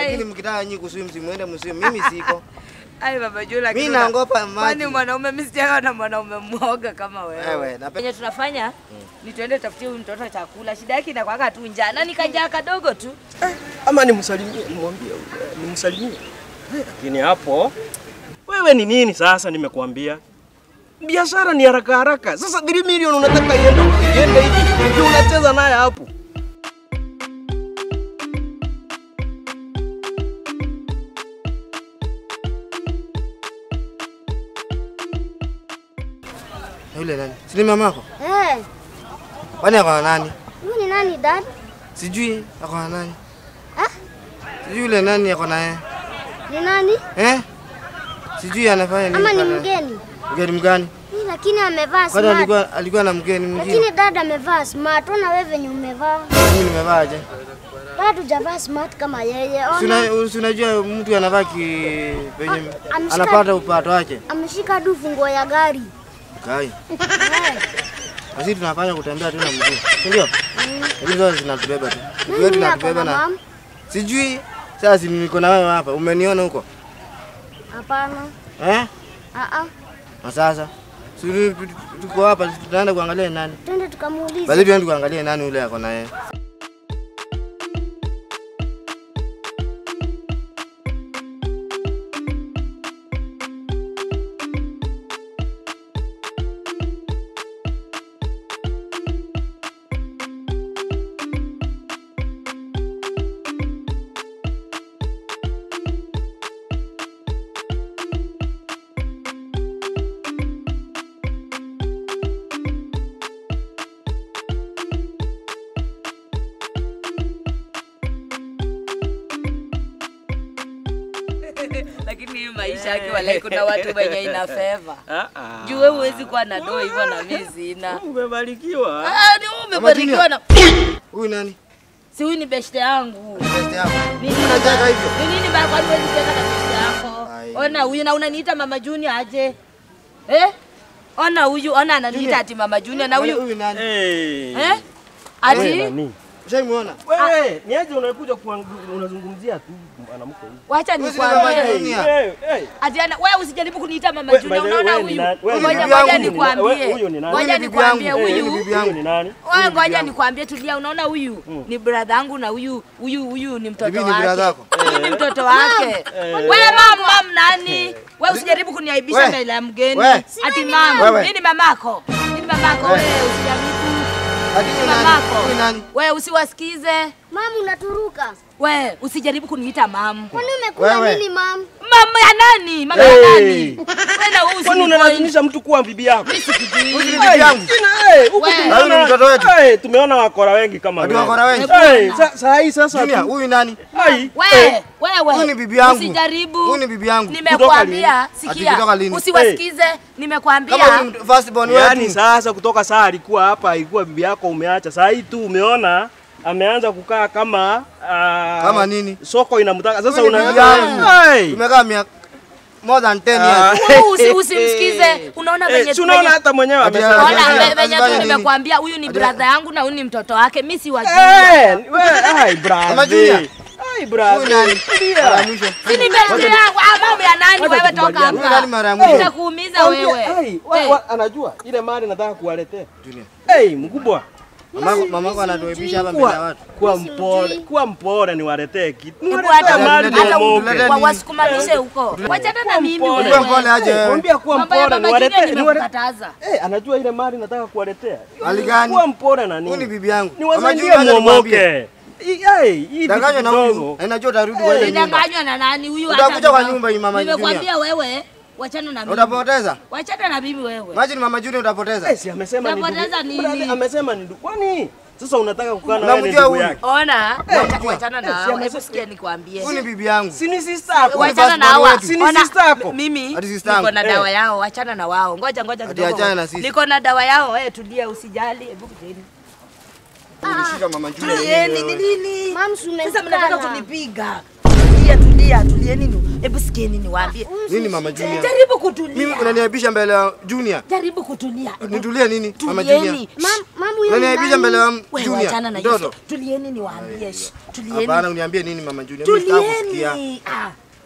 Lakini mkitaka nyinyi kuswim muende mswim. Mimi siko. Ai baba Jula. Mimi naogopa maji. Kwani mwanaume mimi sijaona na mwanaume mwoga kama wewe. Wewe, Yenye tunafanya ni tuende tafutie huyu mtoto chakula. Shida yake inakuwa tu njaa. Na nikanjaa kadogo tu. Ama nimsalimie, nimwambie nimsalimie. Lakini hapo wewe ni nini sasa nimekuambia? Biashara ni haraka haraka. Sasa 3 milioni unataka iende hivi. Ndio unacheza naye hapo. Yule nani? Si ni mamako? Kwani ako nani? Huyu ni nani dad? Sijui ako nani. Sijui yule nani ako naye. Ni nani? Sijui anafanya nini. Ama ni mgeni? Mgeni mgani? Lakini amevaa smart. Kwani alikuwa na mgeni mwingine. Lakini dad amevaa smart. Ona wewe venye umevaa. Mimi nimevaaje? Dad hujavaa smart kama yeye. Unajua mtu anavaa penye anapata upato wake. Ameshika du funguo ya gari. Kai. Sisi tunafanya kutembea tu na mguu. Si ndio? Hizo zinatubeba tu. Wewe tunatubeba na. Sijui. Sasa niko na wewe hapa. Umeniona huko? Hapana. Sasa. Sisi tuko hapa tunaenda kuangalia nani? Twende tukamuulize. Bali twende kuangalia nani yule ako na yeye. Lakini maisha yake wale kuna watu wenye ina favor. Juu wewe huwezi kuwa na doo hivyo na mimi sina. Umebarikiwa. Ni umebarikiwa na. Huyu nani? Si huyu ni beshte yangu. Beshte yako. Nini unataka hivyo? Ni nini baya kwani wewe unataka na beshte yako? Ona huyu na unaniita Mama Junior aje? Ona huyu, ona ananiita ati Mama Junior na huyu. Huyu nani? Ati? Ushamuona? Wewe, niaje unakuja unazungumzia tu mwanamke huyu. Wacha nikwambie. Atiana wewe usijaribu kuniita Mama Junior. Unaona huyu? Ngoja nikwambie. Ngoja nikwambie huyu. Ni nani? Wewe ngoja nikwambie tulia, unaona huyu ni brother yangu na huyu ni mtoto wake. Huyu ni mtoto wake. Wewe mama nani? Wewe usijaribu kuniaibisha mbele ya mgeni. Ati mama, mimi ni mamako. Mimi mamako wewe usijaribu. Wewe usiwasikize. Mama unaturuka. Wewe usijaribu kuniita mama. Kwani umekula nini mama? Mama ya nani? Mama ya nani? Wewe na wewe kwani unalazimisha mtu kuwa bibi yako? Huyu ni bibi yangu. Huko tumeona mtoto wetu. Tumeona wakora wengi kama wewe. Wakora wengi. Sasa Junior, huyu nani? Wewe. Huyu ni bibi yangu. Usijaribu. Huyu ni bibi yangu. Nimekwambia, sikia. Usiwasikize. Nimekwambia. Kama first born wetu. Yaani sasa kutoka saa alikuwa hapa, alikuwa bibi yako umeacha. Saa hii tu umeona ameanza kukaa kama nini? Soko inamtaka. Sasa tumekaa miaka more than 10 years. Usimsikize. Unaona venye tunaona hata mwenyewe amesema. Unaona venye tu nimekwambia huyu ni brother yangu na huyu ni mtoto wake. Mimi si wajui. Wewe brother. Brother. Si ni besti yangu. Mama ya nani wewe toka hapa. Nitakuumiza wewe. Anajua ile mali nataka kuwaletea. Mkubwa. Mamako anatuibisha hapa mbele ya watu. Kuwa mpole niwaletee kitu. Hata wasikumanishe huko. Wachana na mimi wewe. Kuwa mpole aje wewe. Mwambie kuwa mpole niwaletee. Anajua ile mali nataka kuwaletea. Aligani? Kuwa mpole na nini? Huyu ni bibi yangu. Niwasaidie muomoke. Hii danganywa na huyu. Unajua utarudi wewe nyumba. Danganywa na nani huyu? Utakuja kwa nyumba hii Mama Junior. Nimekwambia wewe. Wachana na mimi. Utapoteza? Wachana na mimi wewe. Imagine Mama Junior utapoteza. Si amesema ni ndugu. Utapoteza nini? Amesema ni ndugu. Kwani sasa unataka kukaa na wewe ndugu yake? Ona, wachana na hao. Hebu sikia nikwambie. Huyu ni bibi yangu. Si ni sister yako. Wachana na hao. Si ni sister yako. Mimi niko na dawa yao. Wachana na wao. Ngoja kidogo. Niko na dawa yao. Wewe tulia usijali. Hebu kuteni. Nilishika Mama Junior. Nini? Mama sasa mnataka kunipiga. Tulia nini? Hebu sikieni niwaambie. Nini Mama Junior? Jaribu kutulia. Mimi unaniaibisha mbele ya Junior. Jaribu kutulia. Nitulie nini Mama Junior? Mama huyo ni Unaniaibisha mbele ya wewe, Junior. achana na Mtoto. hiyo. Tulieni niwaambie. Tulieni. Hapana, uniambie nini mama Junior? Mimi sitaki kusikia. Tulieni.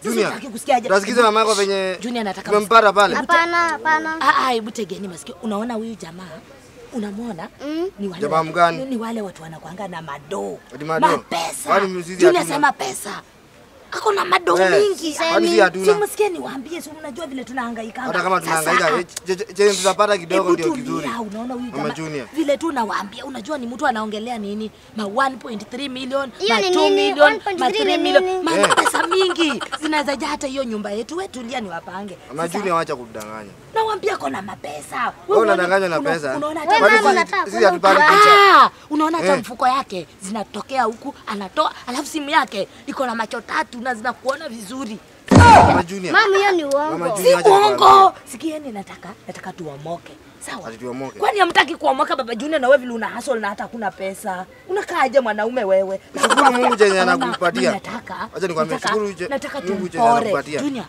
Junior. Sitaki kusikiaje. Utasikiza mama yako venye Junior anataka umempata pale. Hapana. Hebu tegeni masikio. Unaona huyu jamaa? Unamwona? Ni wale. Jamaa mgani? Ni wale watu wanakuanga na madoo. Mapesa. Kwani mzizi Junior sema pesa. Ako na madoo mingi. Kwani si hatuna? Si msikie niwaambie, si unajua vile tunahangaika. Hata kama tunahangaika, chenye tutapata kidogo ndio kizuri. Unaona huyu Mama jamaa Junior. vile tu nawaambia, unajua ni mtu anaongelea nini? Ma 1.3 million, Hiyo ma ni 2 nini? million, 1.3 ma 3 ni million, nini? ma pesa mingi. Zinaweza jaa hata hiyo nyumba yetu. Wewe tulia niwapange. Mama Junior waacha kudanganya. Nawaambia kona mapesa. Wewe unadanganywa na pesa. Unaona Wewe hata mama unataka sisi hatupati kwenda picha. unaona hata mfuko yake zinatokea huku, anatoa, alafu simu yake iko na macho 3 na zinakuona vizuri. Mama Junior. Mama, hiyo ni Mama uongo. Junior. Si uongo. Sikieni, nataka tuomoke. Sawa? Ati tuomoke. Kwani hamtaki kuomoka baba Junior, na wewe vile una hustle na hata hakuna pesa? Unakaaje mwanaume wewe? Shukuru Mungu chenye anakupatia. Nataka. Acha nikwambie, shukuru nataka Mungu chenye tumpore. anakupatia. Junior,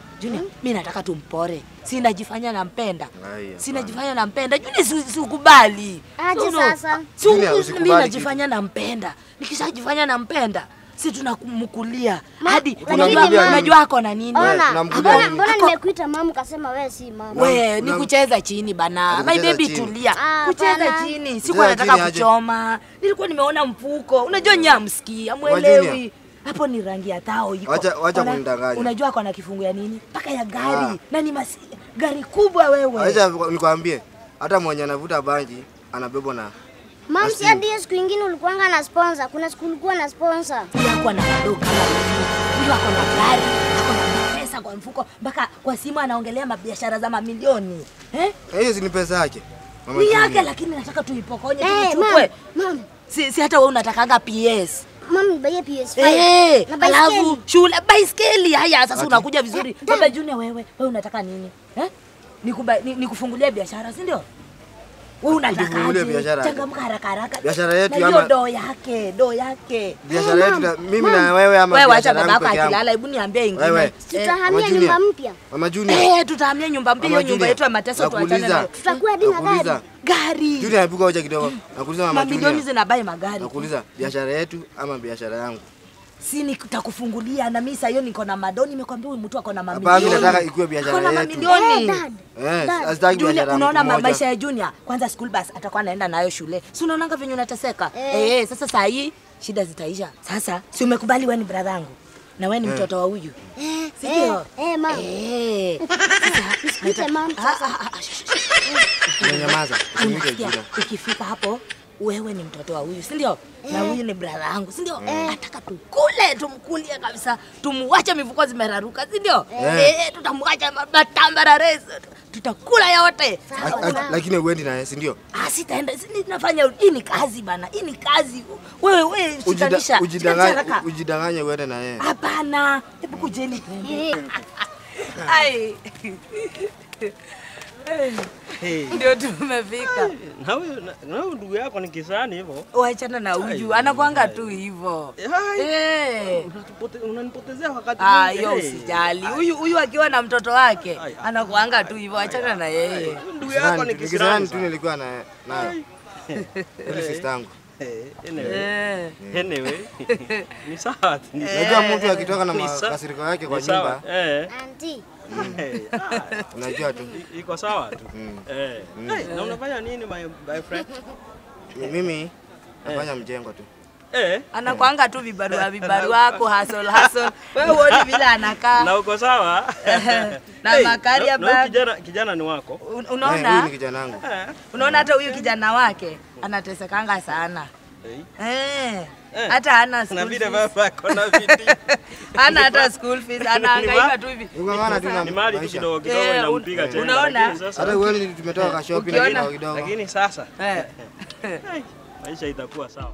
mimi nataka tumpore. Si najifanya nampenda. Haya, Si najifanya nampenda. Junior, si ukubali. Aje sasa. Junior, Mimi usikubali najifanya nampenda. Nikishajifanya nampenda, si tunamkulia hadi Unamkulia nini? unajua ako na nini? Ona, Namkulia nini? mbona nimekuita mama ukasema wewe si mama? We, ni kucheza chini bana. Ati My kucheza baby chini. tulia. Kucheza Hapana. chini. Sikuwa Kucheza nataka chini aje? kuchoma. Nilikuwa nimeona mfuko. Unajua nyamski, amuelewi. Hapo ni rangi ya tao iko. Wacha Ona, kunidanganya. Unajua ako na kifungu ya nini? Paka ya gari. Na ni gari kubwa wewe. Acha nikwambie, hata mwenye anavuta bangi anabebwa na Mama, si hadi siku nyingine ulikuanga na sponsor. Kuna siku ulikuwa na sponsor. Yako na maduka kama huyu, ako na gari, ako na pesa kwa mfuko, mpaka kwa simu anaongelea mabiashara za mamilioni. hiyo si ni pesa yake. Mama Ni Junior. yake, lakini nataka tuipokonye Eh, tuichukue. mama. Si hata wewe unatakanga PS. Mama, nibaie PS5. Eh, Na baiskeli. alafu shule baiskeli. Haya sasa Ati. unakuja vizuri. Baba Junior, wewe unataka nini? Nikufungulia biashara, si ndio? Wewe unataka Ujifungulie biashara aje? changamka haraka. Biashara yetu na ama- hiyo doo yake. Biashara yetu mimi na wewe ama Wewe acha biashara yangu babako peke yangu? akilala, hebu niambie ingine. Wewe. Tutahamia Mama Junior. nyumba mpya. Mama Junior. Tutahamia nyumba mpya, hiyo Mama nyumba Junior, yetu ya mateso tuachane nakuuliza. nayo. Tutakuwa hadi na Nakuuliza. gari. Gari. Junior epuka hoja kidogo. Nakuuliza Mama Mamilioni Junior. zinabai magari. Nakuuliza biashara yetu ama biashara yangu? Si nitakufungulia, na mimi sasa hiyo niko na madoni, nimekwambia huyu mtu ako na Hapana, mamilioni. mimi nataka ikuwe biashara Ako na yetu. mamilioni. Dad. Asitaki Junior, biashara unaona yangu maisha ya Junior, kwanza school bus atakuwa anaenda nayo shule. Si unaonanga venye unateseka? Sasa saa hii shida zitaisha. Sasa si umekubali wewe ni brother yangu na wewe ni mtoto wa huyu. Si ndio? Mama. Nisikute mama. Nyamaza. Usimwite jina. Ukifika hapo wewe ni mtoto wa huyu, si ndio? Na huyu ni brother yangu, si ndio? Nataka tukule, tumkulie kabisa. Tumuache mifuko zimeraruka, si ndio? Tutamwacha matambarare. Tutakula yote. Lakini uendi naye, si ndio? Sitaenda. Nafanya hii ni kazi bana. Hii ni kazi. Wewe shikanisha. Ujidanganye uende na yeye. Hapana. Hebu kujeni. Ai. Ndio tumefika. Na huyu ndugu yako ni kisani hivyo. Waachana na huyu. Anakuanga tu hivyo. Unanipotezea wakati mwingi. Hiyo usijali. Huyu akiwa na mtoto wake anakuanga tu hivyo. Achana na yeye. Ndugu yako ni Kisani kisani. tu nilikuwa nayo. Ile sister yangu. Anyway. Ni sawa. Unajua mtu akitoka na makasiriko yake kwa nyumba, Auntie. unajua tu. Iko sawa tu. Na unafanya nini my friend? Mimi nafanya mjengo tu. Anakuanga tu vibarua wako hustle. Wewe uone vile anakaa. Na uko sawa? Na makaria bag. Kijana ni wako. Unaona? Huyu ni kijana wangu. Unaona hata huyu kijana wake anatesekanga sana. Hata hana school Na vile fees. baba yako na viti. Hana hata school fees, anahangaika tu hivi. Ungangana tu na Ni mali tu maisha. kidogo kidogo inampiga tena. Unaona? Lakini sasa- Hata wewe tumetoka ka shopping na kidogo kidogo. Lakini sasa Eh. maisha itakuwa sawa.